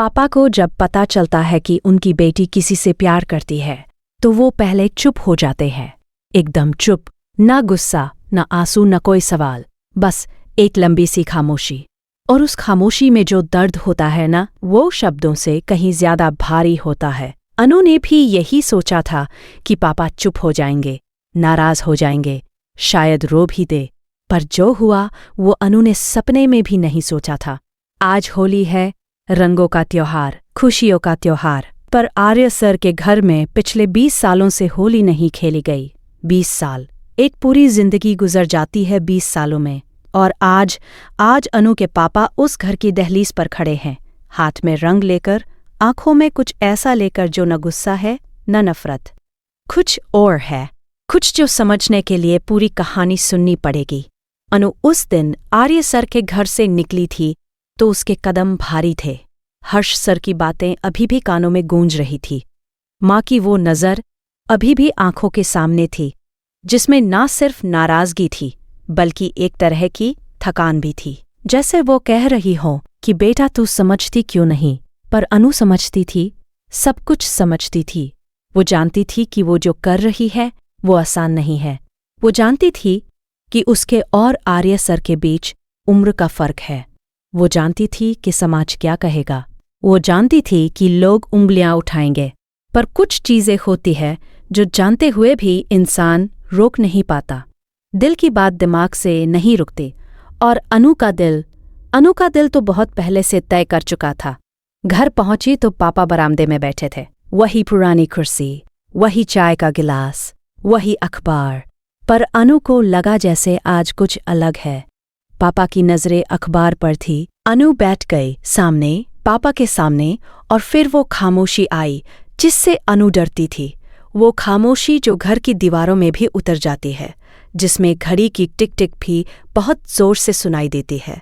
पापा को जब पता चलता है कि उनकी बेटी किसी से प्यार करती है तो वो पहले चुप हो जाते हैं, एकदम चुप, ना गुस्सा, ना आंसू, न कोई सवाल, बस एक लंबी सी खामोशी। और उस खामोशी में जो दर्द होता है ना, वो शब्दों से कहीं ज्यादा भारी होता है। अनु ने भी यही सोचा था कि पापा चुप हो जाएंगे, नाराज हो जाएंगे, शायद रो भी दे, पर जो हुआ वो अनु ने सपने में भी नहीं सोचा था। आज होली है, रंगों का त्योहार, खुशियों का त्योहार, पर आर्य सर के घर में पिछले 20 सालों से होली नहीं खेली गई। 20 साल, एक पूरी जिंदगी गुजर जाती है 20 सालों में। और आज अनु के पापा उस घर की दहलीज पर खड़े हैं, हाथ में रंग लेकर, आंखों में कुछ ऐसा लेकर जो न गुस्सा है न नफरत, कुछ और है, कुछ जो समझने के लिए पूरी कहानी सुननी पड़ेगी। अनु उस दिन आर्य सर के घर से निकली थी तो उसके कदम भारी थे। हर्ष सर की बातें अभी भी कानों में गूंज रही थी। माँ की वो नज़र अभी भी आंखों के सामने थी, जिसमें ना सिर्फ नाराजगी थी बल्कि एक तरह की थकान भी थी, जैसे वो कह रही हो कि बेटा तू समझती क्यों नहीं। पर अनु समझती थी, सब कुछ समझती थी। वो जानती थी कि वो जो कर रही है वो आसान नहीं है। वो जानती थी कि उसके और आर्य सर के बीच उम्र का फर्क है। वो जानती थी कि समाज क्या कहेगा। वो जानती थी कि लोग उंगलियां उठाएंगे। पर कुछ चीज़ें होती है जो जानते हुए भी इंसान रोक नहीं पाता। दिल की बात दिमाग से नहीं रुकती। और अनु का दिल तो बहुत पहले से तय कर चुका था। घर पहुंची तो पापा बरामदे में बैठे थे। वही पुरानी कुर्सी, वही चाय का गिलास, वही अखबार। पर अनु को लगा जैसे आज कुछ अलग है। पापा की नजरें अखबार पर थी। अनु बैठ गई सामने, पापा के सामने, और फिर वो खामोशी आई जिससे अनु डरती थी। वो खामोशी जो घर की दीवारों में भी उतर जाती है, जिसमें घड़ी की टिक टिक भी बहुत जोर से सुनाई देती है।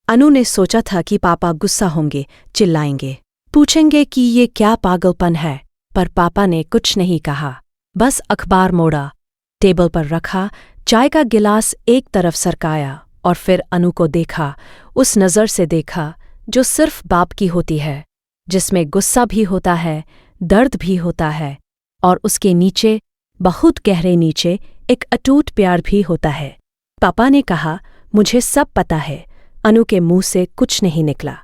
अनु ने सोचा था कि पापा गुस्सा होंगे, चिल्लाएंगे, पूछेंगे कि ये क्या पागलपन है, पर पापा ने कुछ नहीं कहा। बस अखबार मोड़ा, टेबल पर रखा, चाय का गिलास एक तरफ सरकाया और फिर अनु को देखा, उस नज़र से देखा जो सिर्फ बाप की होती है, जिसमें गुस्सा भी होता है, दर्द भी होता है, और उसके नीचे, बहुत गहरे नीचे, एक अटूट प्यार भी होता है। पापा ने कहा, मुझे सब पता है। अनु के मुंह से कुछ नहीं निकला।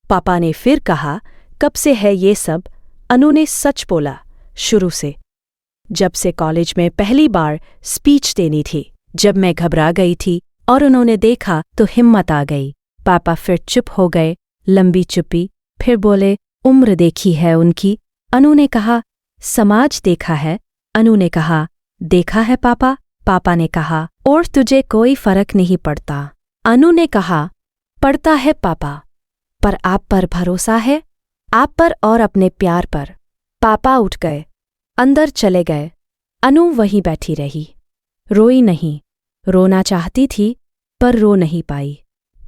पापा ने फिर कहा, कब से है ये सब? अनु ने सच बोला, शुरू से, जब से कॉलेज में पहली बार स्पीच देनी थी, जब मैं घबरा गई थी और उन्होंने देखा तो हिम्मत आ गई। पापा फिर चुप हो गए, लंबी चुप्पी, फिर बोले, उम्र देखी है उनकी। अनु ने कहा, समाज देखा है। अनु ने कहा, देखा है पापा? पापा ने कहा, और तुझे कोई फर्क नहीं पड़ता। अनु ने कहा, पड़ता है पापा, पर आप पर भरोसा है, आप पर और अपने प्यार पर। पापा उठ गए, अंदर चले गए। अनु वहीं बैठी रही, रोई नहीं। रोना चाहती थी पर रो नहीं पाई,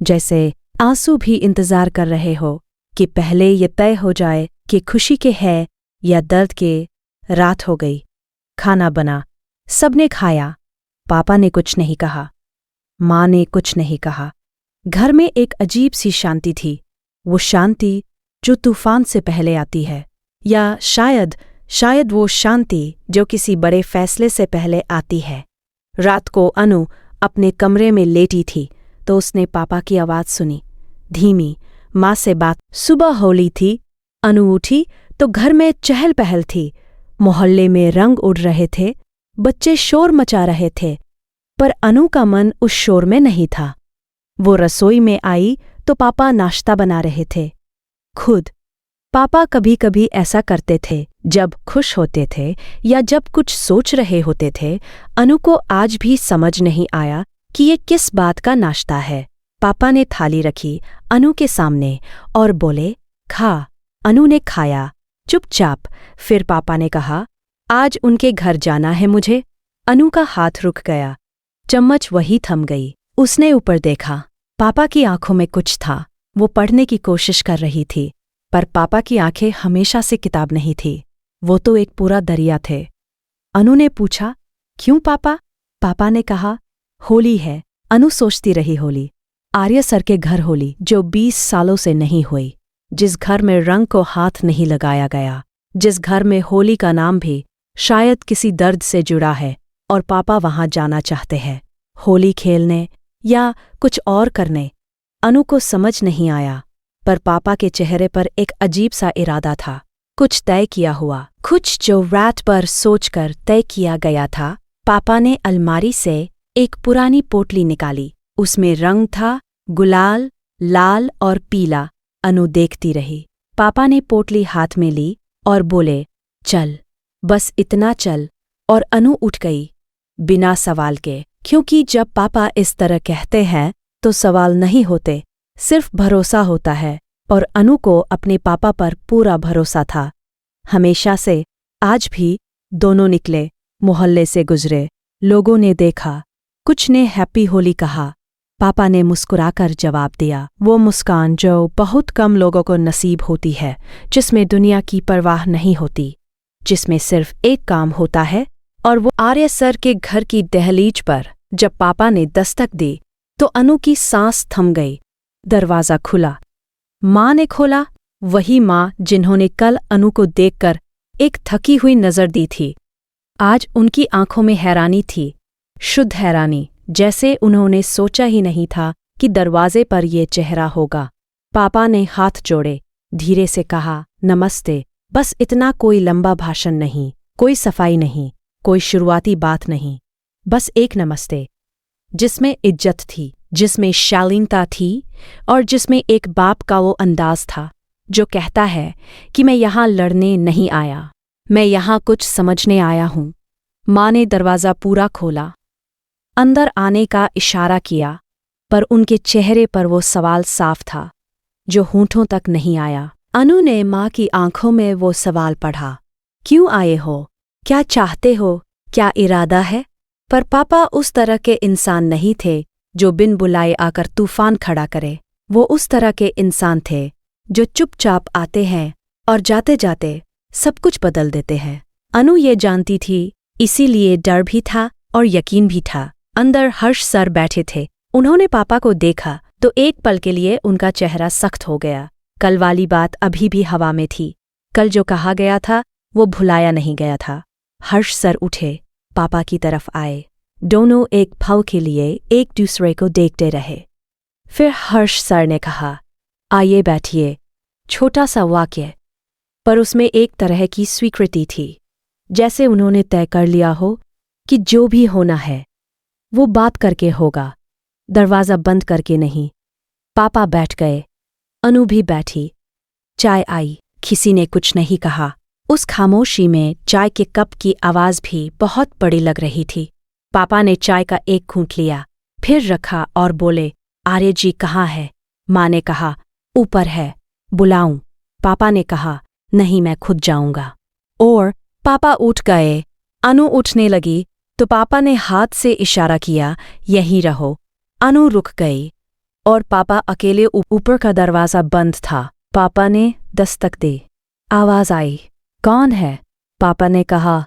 जैसे आंसू भी इंतजार कर रहे हो कि पहले ये तय हो जाए कि खुशी के है या दर्द के। रात हो गई, खाना बना, सबने खाया। पापा ने कुछ नहीं कहा, माँ ने कुछ नहीं कहा। घर में एक अजीब सी शांति थी, वो शांति जो तूफान से पहले आती है, या शायद वो शांति जो किसी बड़े फैसले से पहले आती है। रात को अनु अपने कमरे में लेटी थी तो उसने पापा की आवाज़ सुनी, धीमी, माँ से बात। सुबह होली थी। अनु उठी तो घर में चहल पहल थी। मोहल्ले में रंग उड़ रहे थे, बच्चे शोर मचा रहे थे, पर अनु का मन उस शोर में नहीं था। वो रसोई में आई तो पापा नाश्ता बना रहे थे, खुद। पापा कभी कभी ऐसा करते थे जब खुश होते थे या जब कुछ सोच रहे होते थे। अनु को आज भी समझ नहीं आया कि ये किस बात का नाश्ता है। पापा ने थाली रखी अनु के सामने और बोले, खा। अनु ने खाया, चुपचाप। फिर पापा ने कहा, आज उनके घर जाना है मुझे। अनु का हाथ रुक गया, चम्मच वही थम गई। उसने ऊपर देखा, पापा की आंखों में कुछ था। वो पढ़ने की कोशिश कर रही थी, पर पापा की आंखें हमेशा से किताब नहीं थी, वो तो एक पूरा दरिया थे। अनु ने पूछा, क्यों पापा? पापा ने कहा, होली है। अनु सोचती रही, होली, आर्य सर के घर होली जो 20 सालों से नहीं हुई। जिस घर में रंग को हाथ नहीं लगाया गया, जिस घर में होली का नाम भी शायद किसी दर्द से जुड़ा है और पापा वहां जाना चाहते हैं, होली खेलने या कुछ और करने। अनु को समझ नहीं आया, पर पापा के चेहरे पर एक अजीब सा इरादा था, कुछ तय किया हुआ, कुछ जो रात पर सोचकर तय किया गया था। पापा ने अलमारी से एक पुरानी पोटली निकाली, उसमें रंग था, गुलाल, लाल और पीला। अनु देखती रही। पापा ने पोटली हाथ में ली और बोले, चल, बस इतना चल। और अनु उठ गई, बिना सवाल के, क्योंकि जब पापा इस तरह कहते हैं तो सवाल नहीं होते, सिर्फ भरोसा होता है। और अनु को अपने पापा पर पूरा भरोसा था, हमेशा से। आज भी दोनों निकले, मोहल्ले से गुजरे, लोगों ने देखा, कुछ ने हैप्पी होली कहा। पापा ने मुस्कुराकर जवाब दिया, वो मुस्कान जो बहुत कम लोगों को नसीब होती है, जिसमें दुनिया की परवाह नहीं होती, जिसमें सिर्फ एक काम होता है। और वो आर्य सर के घर की दहलीज पर जब पापा ने दस्तक दी तो अनु की सांस थम गई। दरवाज़ा खुला। माँ ने खोला, वही माँ जिन्होंने कल अनु को देखकर एक थकी हुई नज़र दी थी। आज उनकी आंखों में हैरानी थी, शुद्ध हैरानी, जैसे उन्होंने सोचा ही नहीं था कि दरवाजे पर ये चेहरा होगा। पापा ने हाथ जोड़े, धीरे से कहा, नमस्ते। बस इतना, कोई लंबा भाषण नहीं, कोई सफाई नहीं, कोई शुरुआती बात नहीं, बस एक नमस्ते, जिसमें इज्जत थी, जिसमें शालीनता थी और जिसमें एक बाप का वो अंदाज था जो कहता है कि मैं यहाँ लड़ने नहीं आया, मैं यहाँ कुछ समझने आया हूँ। माँ ने दरवाज़ा पूरा खोला, अंदर आने का इशारा किया, पर उनके चेहरे पर वो सवाल साफ था जो होंठों तक नहीं आया। अनु ने माँ की आंखों में वो सवाल पढ़ा, क्यों आए हो, क्या चाहते हो, क्या इरादा है? पर पापा उस तरह के इंसान नहीं थे जो बिन बुलाए आकर तूफान खड़ा करे। वो उस तरह के इंसान थे जो चुपचाप आते हैं और जाते जाते सब कुछ बदल देते हैं। अनु ये जानती थी, इसीलिए डर भी था और यकीन भी था। अंदर हर्ष सर बैठे थे। उन्होंने पापा को देखा तो एक पल के लिए उनका चेहरा सख्त हो गया। कल वाली बात अभी भी हवा में थी। कल जो कहा गया था वो भुलाया नहीं गया था। हर्ष सर उठे, पापा की तरफ आए। दोनों एक पल के लिए एक दूसरे को देखते रहे। फिर हर्ष सर ने कहा, आइए बैठिए। छोटा सा वाक्य, पर उसमें एक तरह की स्वीकृति थी, जैसे उन्होंने तय कर लिया हो कि जो भी होना है वो बात करके होगा, दरवाज़ा बंद करके नहीं। पापा बैठ गए, अनु भी बैठी। चाय आई, किसी ने कुछ नहीं कहा। उस खामोशी में चाय के कप की आवाज़ भी बहुत बड़ी लग रही थी। पापा ने चाय का एक घूंट लिया, फिर रखा और बोले, आर्य जी कहाँ है? माँ ने कहा, ऊपर है, बुलाऊं? पापा ने कहा, नहीं, मैं खुद जाऊंगा। और पापा उठ गए। अनु उठने लगी तो पापा ने हाथ से इशारा किया, यहीं रहो। अनु रुक गई और पापा अकेले। ऊपर का दरवाज़ा बंद था। पापा ने दस्तक दी। आवाज़ आई, कौन है? पापा ने कहा,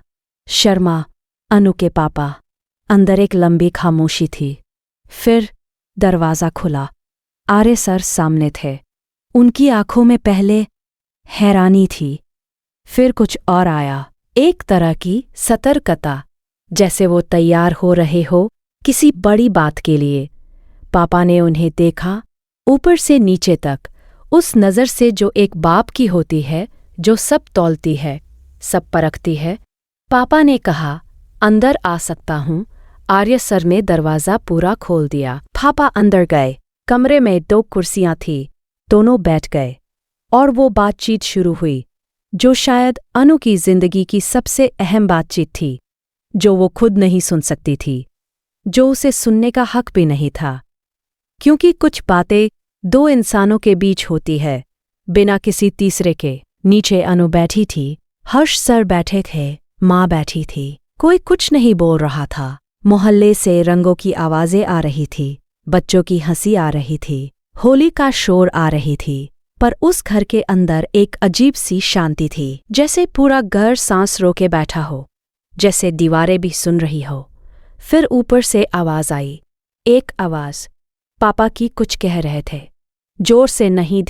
शर्मा, अनु के पापा। अंदर एक लंबी खामोशी थी। फिर दरवाज़ा खुला। आर्य सर सामने थे। उनकी आंखों में पहले हैरानी थी, फिर कुछ और आया, एक तरह की सतर्कता, जैसे वो तैयार हो रहे हो किसी बड़ी बात के लिए। पापा ने उन्हें देखा, ऊपर से नीचे तक, उस नज़र से जो एक बाप की होती है, जो सब तौलती है, सब परखती है। पापा ने कहा, अंदर आ सकता हूँ? आर्य सर ने दरवाज़ा पूरा खोल दिया। पापा अंदर गए। कमरे में 2 कुर्सियाँ थीं, दोनों बैठ गए और वो बातचीत शुरू हुई, जो शायद अनु की जिंदगी की सबसे अहम बातचीत थी, जो वो खुद नहीं सुन सकती थी, जो उसे सुनने का हक भी नहीं था, क्योंकि कुछ बातें 2 इंसानों के बीच होती है, बिना किसी तीसरे के। नीचे अनु बैठी थी, हर्ष सर बैठे थे, माँ बैठी थी। कोई कुछ नहीं बोल रहा था। मोहल्ले से रंगों की आवाज़ें आ रही थी, बच्चों की हंसी आ रही थी, होली का शोर आ रही थी। पर उस घर के अंदर एक अजीब सी शांति थी, जैसे पूरा घर सांस रोके बैठा हो, जैसे दीवारें भी सुन रही हो। फिर ऊपर से आवाज़ आई, एक आवाज़। पापा की कुछ कह रहे थे, जोर से नहीं,